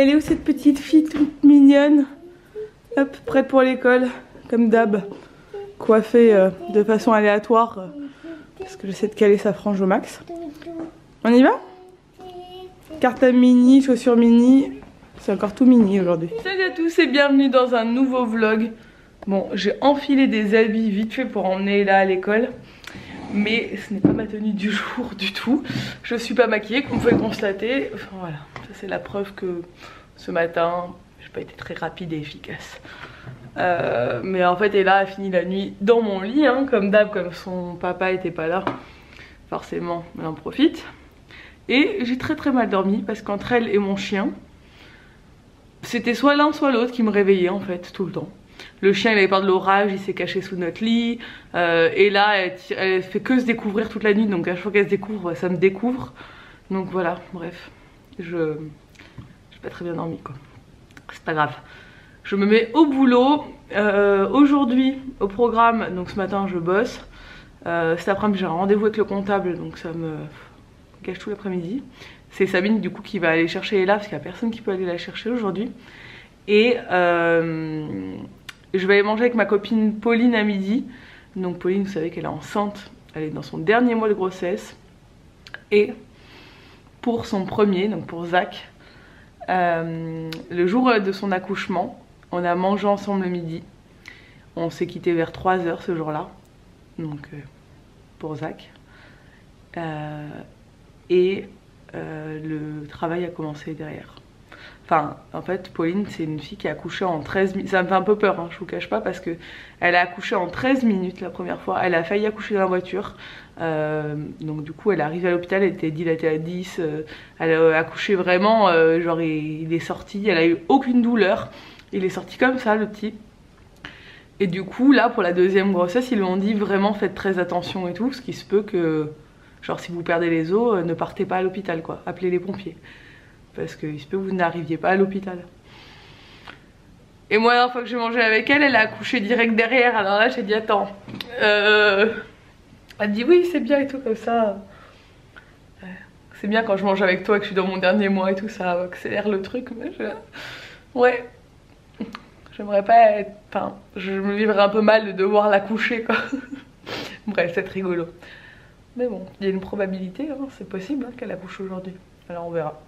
Elle est où cette petite fille toute mignonne? Hop, prête pour l'école, comme d'hab. Coiffée de façon aléatoire, parce que j'essaie de caler sa frange au max. On y va? Carte à mini, chaussures mini. C'est encore tout mini aujourd'hui. Salut à tous et bienvenue dans un nouveau vlog. Bon, j'ai enfilé des habits vite fait pour emmener là à l'école. Mais ce n'est pas ma tenue du jour du tout. Je suis pas maquillée, comme vous pouvez le constater. Enfin voilà, ça c'est la preuve que ce matin, j'ai pas été très rapide et efficace. Mais en fait, Ella a fini la nuit dans mon lit, hein, comme d'hab, comme son papa était pas là. Forcément, elle en profite. Et j'ai très mal dormi parce qu'entre elle et mon chien, c'était soit l'un soit l'autre qui me réveillait en fait, tout le temps. Le chien il avait peur de l'orage, il s'est caché sous notre lit. Et là elle fait que se découvrir toute la nuit, donc à chaque fois qu'elle se découvre, ça me découvre. Donc voilà, bref, j'ai pas très bien dormi quoi. C'est pas grave. Je me mets au boulot. Aujourd'hui au programme, donc ce matin je bosse. Cet après-midi j'ai un rendez-vous avec le comptable, donc ça me gâche tout l'après-midi. C'est Sabine du coup qui va aller chercher Ella parce qu'il n'y a personne qui peut aller la chercher aujourd'hui. Et je vais aller manger avec ma copine Pauline à midi. Donc Pauline, vous savez qu'elle est enceinte, elle est dans son dernier mois de grossesse. Et pour son premier, donc pour Zach, le jour de son accouchement, on a mangé ensemble le midi. On s'est quitté vers 3 h ce jour-là, donc pour Zach. Le travail a commencé derrière. Enfin, en fait, Pauline, c'est une fille qui a accouché en 13 minutes. Ça me fait un peu peur, hein, je vous cache pas, parce que elle a accouché en 13 minutes la première fois. Elle a failli accoucher dans la voiture. Donc du coup, elle est arrivée à l'hôpital, elle était dilatée à 10. Elle a accouché vraiment, genre il est sorti, elle a eu aucune douleur. Il est sorti comme ça, le petit. Et du coup, là, pour la deuxième grossesse, ils lui ont dit vraiment faites très attention et tout, ce qui se peut que, genre si vous perdez les os, ne partez pas à l'hôpital, quoi. Appelez les pompiers. Parce qu'il se peut que vous n'arriviez pas à l'hôpital. Et moi, la dernière fois que j'ai mangé avec elle, elle a accouché direct derrière. Alors là, j'ai dit attends. Elle dit oui, c'est bien et tout comme ça. C'est bien quand je mange avec toi, que je suis dans mon dernier mois et tout, ça accélère le truc. Mais ouais. J'aimerais pas être... Enfin, je me vivrais un peu mal de devoir la coucher, quoi. Bref, c'est rigolo. Mais bon, il y a une probabilité, hein, c'est possible hein, qu'elle accouche aujourd'hui. Alors on verra.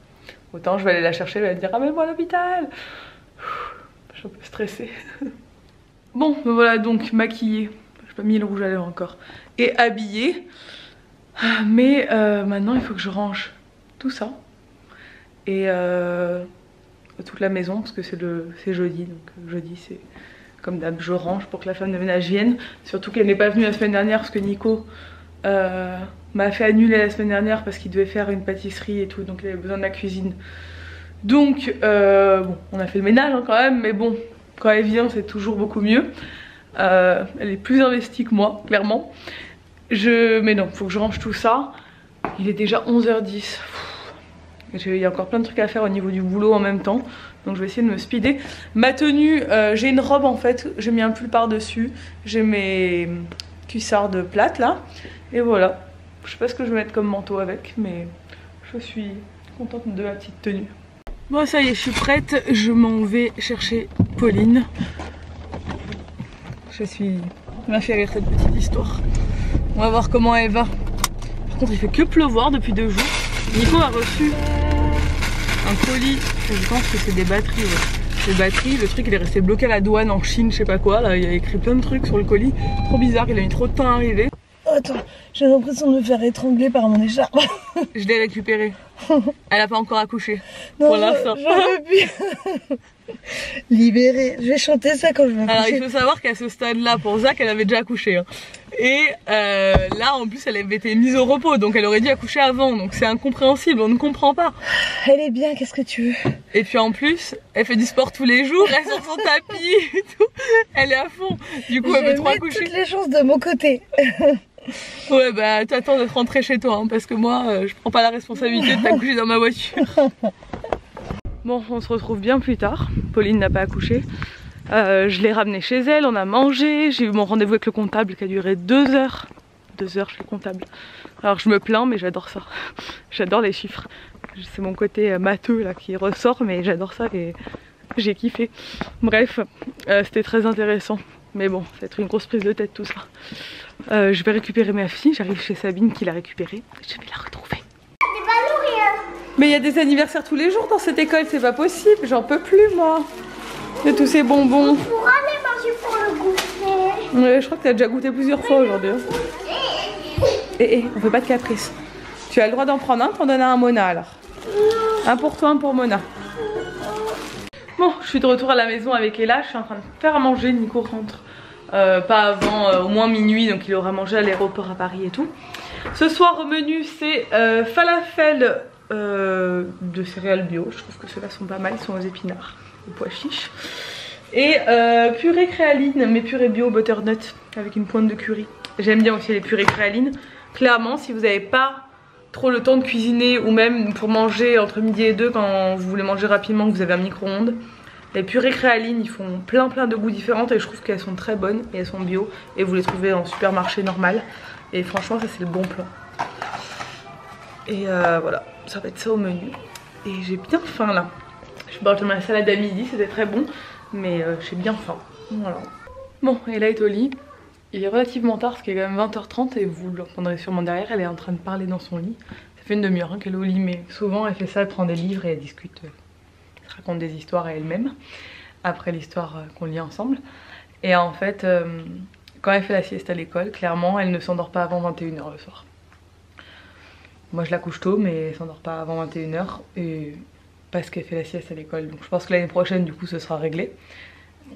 Autant je vais aller la chercher, elle va me dire ramène-moi à l'hôpital. Je suis un peu stressée. Bon, me voilà donc maquillée. J'ai pas mis le rouge à lèvres encore. Et habillée. Mais maintenant il faut que je range tout ça. Et toute la maison parce que c'est jeudi. Donc jeudi c'est comme d'hab, je range pour que la femme de ménage vienne. Surtout qu'elle n'est pas venue la semaine dernière parce que Nico m'a fait annuler la semaine dernière parce qu'il devait faire une pâtisserie et tout, donc il avait besoin de la cuisine. Donc bon, on a fait le ménage hein, quand même, mais bon, quand elle vient c'est toujours beaucoup mieux. Elle est plus investie que moi, clairement. Mais non, faut que je range tout ça. Il est déjà 11 h 10. Il y a encore plein de trucs à faire au niveau du boulot en même temps. Donc je vais essayer de me speeder. Ma tenue, j'ai une robe en fait, j'ai mis un pull par dessus. J'ai mes cuissardes plates là. Et voilà. Je sais pas ce que je vais mettre comme manteau avec, mais je suis contente de ma petite tenue. Bon ça y est, je suis prête. Je m'en vais chercher Pauline. Ça m'a fait rire cette petite histoire. On va voir comment elle va. Par contre il fait que pleuvoir depuis 2 jours. Nico a reçu un colis, je pense que c'est des batteries, ouais. Des batteries, le truc il est resté bloqué à la douane en Chine, je sais pas quoi, là il y a écrit plein de trucs sur le colis, trop bizarre, il a mis trop de temps à arriver. Attends, j'ai l'impression de me faire étrangler par mon écharpe. Je l'ai récupérée, elle a pas encore accouché, non, pour l'instant. J'en veux plus. Libérée, je vais chanter ça quand je vais accoucher. Alors il faut savoir qu'à ce stade là, pour Zach, elle avait déjà accouché. Hein. Et là en plus elle avait été mise au repos, donc elle aurait dû accoucher avant, donc c'est incompréhensible, on ne comprend pas. Elle est bien, qu'est-ce que tu veux? Et puis en plus, elle fait du sport tous les jours, elle est sur son tapis et tout, elle est à fond. Du coup elle veut trop accoucher. Je mets toutes les chances de mon côté. Ouais bah t'attends d'être rentrée chez toi, hein, parce que moi je prends pas la responsabilité de t'accoucher dans ma voiture. Bon, on se retrouve bien plus tard. Pauline n'a pas accouché. Je l'ai ramenée chez elle, on a mangé. J'ai eu mon rendez-vous avec le comptable qui a duré 2 heures. 2 heures chez le comptable. Alors je me plains, mais j'adore ça. J'adore les chiffres. C'est mon côté matheux là qui ressort, mais j'adore ça et j'ai kiffé. Bref, c'était très intéressant. Mais bon, ça va être une grosse prise de tête tout ça. Je vais récupérer ma fille, j'arrive chez Sabine qui l'a récupérée. Je vais la retrouver. Mais il y a des anniversaires tous les jours dans cette école, c'est pas possible, j'en peux plus moi. De tous ces bonbons. On pourra les manger pour le goûter. Ouais, je crois que t'as déjà goûté plusieurs fois aujourd'hui. On fait pas de caprice. Tu as le droit d'en prendre un, t'en donnes un à Mona alors. Un pour toi, un pour Mona. Bon, je suis de retour à la maison avec Ella, je suis en train de faire à manger, Nico rentre pas avant au moins minuit, donc il aura mangé à l'aéroport à Paris et tout. Ce soir au menu c'est falafel de céréales bio, je trouve que ceux-là sont pas mal, ils sont aux épinards, aux pois chiches. Et purée créaline, mais purée bio butternut avec une pointe de curry. J'aime bien aussi les purées créalines. Clairement, si vous n'avez pas trop le temps de cuisiner ou même pour manger entre midi et 2 quand vous voulez manger rapidement, que vous avez un micro-ondes, les purées créalines ils font plein de goûts différents et je trouve qu'elles sont très bonnes et elles sont bio et vous les trouvez en supermarché normal et franchement ça c'est le bon plan. Et voilà, ça va être ça au menu et j'ai bien faim là. Je suis mangé ma salade à midi, c'était très bon mais j'ai bien faim. Voilà. Bon, et là est au lit. Il est relativement tard parce qu'il est quand même 20h30 et vous l'entendrez sûrement derrière, elle est en train de parler dans son lit. Ça fait une demi-heure qu'elle est au lit mais souvent elle fait ça, elle prend des livres et elle discute. Elle raconte des histoires à elle-même après l'histoire qu'on lit ensemble. Et en fait, quand elle fait la sieste à l'école, clairement elle ne s'endort pas avant 21h le soir. Moi je la couche tôt mais elle s'endort pas avant 21h et parce qu'elle fait la sieste à l'école. Donc je pense que l'année prochaine du coup ce sera réglé.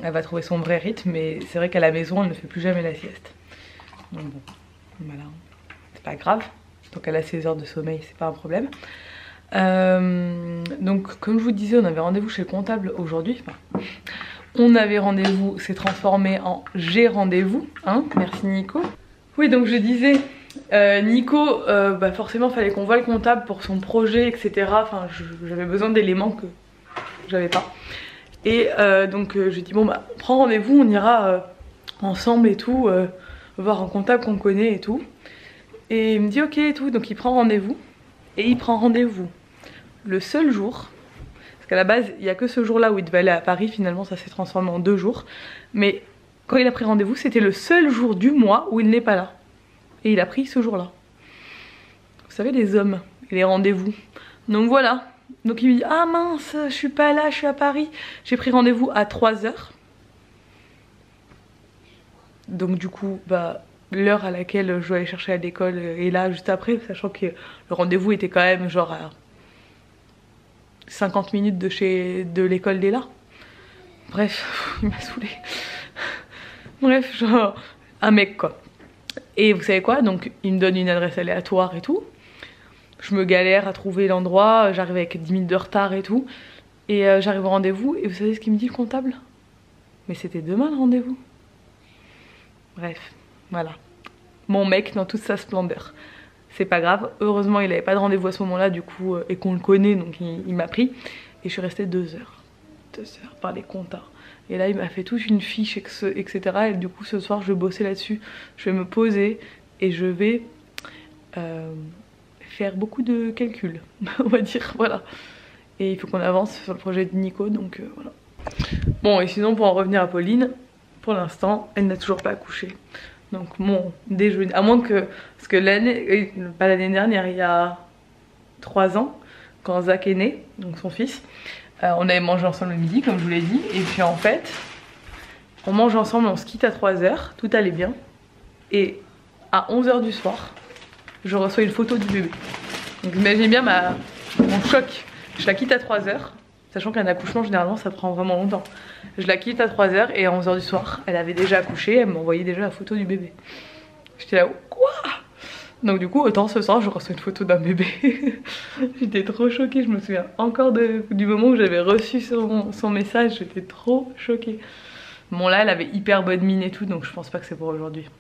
Elle va trouver son vrai rythme mais c'est vrai qu'à la maison elle ne fait plus jamais la sieste. Donc bon, voilà, c'est pas grave. Donc elle a ses heures de sommeil, c'est pas un problème. Donc comme je vous disais, on avait rendez-vous chez le comptable aujourd'hui. Enfin, on avait rendez-vous, c'est transformé en j'ai rendez-vous, hein, merci Nico. Oui, donc je disais, Nico, bah forcément fallait qu'on voie le comptable pour son projet, etc. Enfin, j'avais besoin d'éléments que j'avais pas. Et donc je dis bon bah prends rendez-vous, on ira ensemble et tout, voir un comptable qu'on connaît et tout. Et il me dit ok et tout, donc il prend rendez-vous. Et il prend rendez-vous le seul jour, parce qu'à la base il n'y a que ce jour là où il devait aller à Paris, finalement ça s'est transformé en 2 jours. Mais quand il a pris rendez-vous c'était le seul jour du mois où il n'est pas là. Et il a pris ce jour là. Vous savez les hommes et les rendez-vous. Donc voilà. Donc il me dit ah mince je suis pas là, je suis à Paris. J'ai pris rendez-vous à 3h. Donc du coup bah l'heure à laquelle je dois aller chercher à l'école est là juste après, sachant que le rendez-vous était quand même genre à 50 minutes de l'école d'Ella. Bref, il m'a saoulé. Bref, genre un mec quoi. Et vous savez quoi, donc il me donne une adresse aléatoire et tout. Je me galère à trouver l'endroit, j'arrive avec 10 minutes de retard et tout. Et j'arrive au rendez-vous et vous savez ce qu'il me dit le comptable? Mais c'était demain le rendez-vous. Bref, voilà. Mon mec dans toute sa splendeur. C'est pas grave, heureusement il avait pas de rendez-vous à ce moment là du coup et qu'on le connaît donc il m'a pris. Et je suis restée 2 heures. 2 heures par les comptas. Et là il m'a fait toute une fiche etc. Et du coup ce soir je vais bosser là-dessus. Je vais me poser et je vais faire beaucoup de calculs on va dire, voilà. Et il faut qu'on avance sur le projet de Nico donc voilà. Bon et sinon pour en revenir à Pauline, pour l'instant elle n'a toujours pas accouché. Donc mon déjeuner, à moins que, parce que l'année, pas l'année dernière, il y a 3 ans, quand Zach est né, donc son fils, on avait mangé ensemble le midi comme je vous l'ai dit. Et puis en fait, on mange ensemble, on se quitte à 3h, tout allait bien. Et à 11h du soir, je reçois une photo du bébé. Donc imaginez bien mon choc, je la quitte à 3h. Sachant qu'un accouchement généralement ça prend vraiment longtemps. Je la quitte à 3h et à 11h du soir elle avait déjà accouché, elle m'envoyait déjà la photo du bébé. J'étais là quoi? Donc du coup autant ce soir je reçois une photo d'un bébé. J'étais trop choquée, je me souviens encore du moment où j'avais reçu son message, j'étais trop choquée. Bon là elle avait hyper bonne mine et tout donc je pense pas que c'est pour aujourd'hui.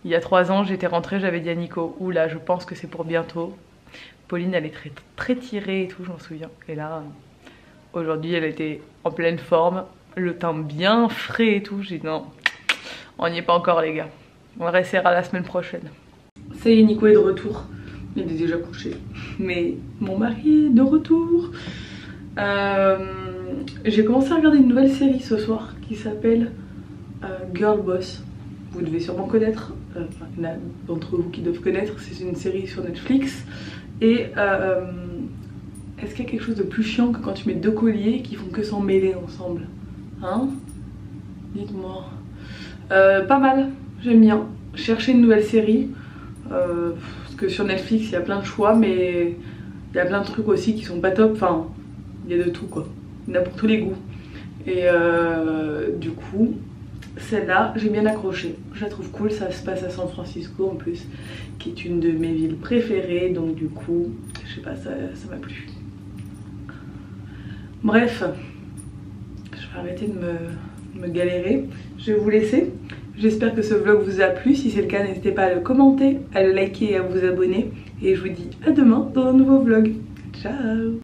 Il y a 3 ans j'étais rentrée, j'avais dit à Nico, oula je pense que c'est pour bientôt. Pauline elle est très tirée et tout je m'en souviens. Et là... Aujourd'hui elle était en pleine forme, le teint bien frais et tout. J'ai dit non, on n'y est pas encore les gars. On restera la semaine prochaine. Ça y est, Nico est de retour. Il est déjà couché. Mais mon mari est de retour. J'ai commencé à regarder une nouvelle série ce soir qui s'appelle Girl Boss. Vous devez sûrement connaître, il y en a d'entre vous qui doivent connaître, c'est une série sur Netflix. Et est-ce qu'il y a quelque chose de plus chiant que quand tu mets deux colliers qui font que s'en mêler ensemble? Hein? Dites-moi. Pas mal, j'aime bien. Chercher une nouvelle série. Parce que sur Netflix il y a plein de choix, mais il y a plein de trucs aussi qui sont pas top. Enfin, il y a de tout quoi. Il y en a pour tous les goûts. Et du coup, celle-là, j'ai bien accroché. Je la trouve cool. Ça se passe à San Francisco en plus, qui est une de mes villes préférées. Donc du coup, je sais pas, ça m'a plu. Bref, je vais arrêter de me galérer. Je vais vous laisser. J'espère que ce vlog vous a plu. Si c'est le cas, n'hésitez pas à le commenter, à le liker et à vous abonner. Et je vous dis à demain dans un nouveau vlog. Ciao!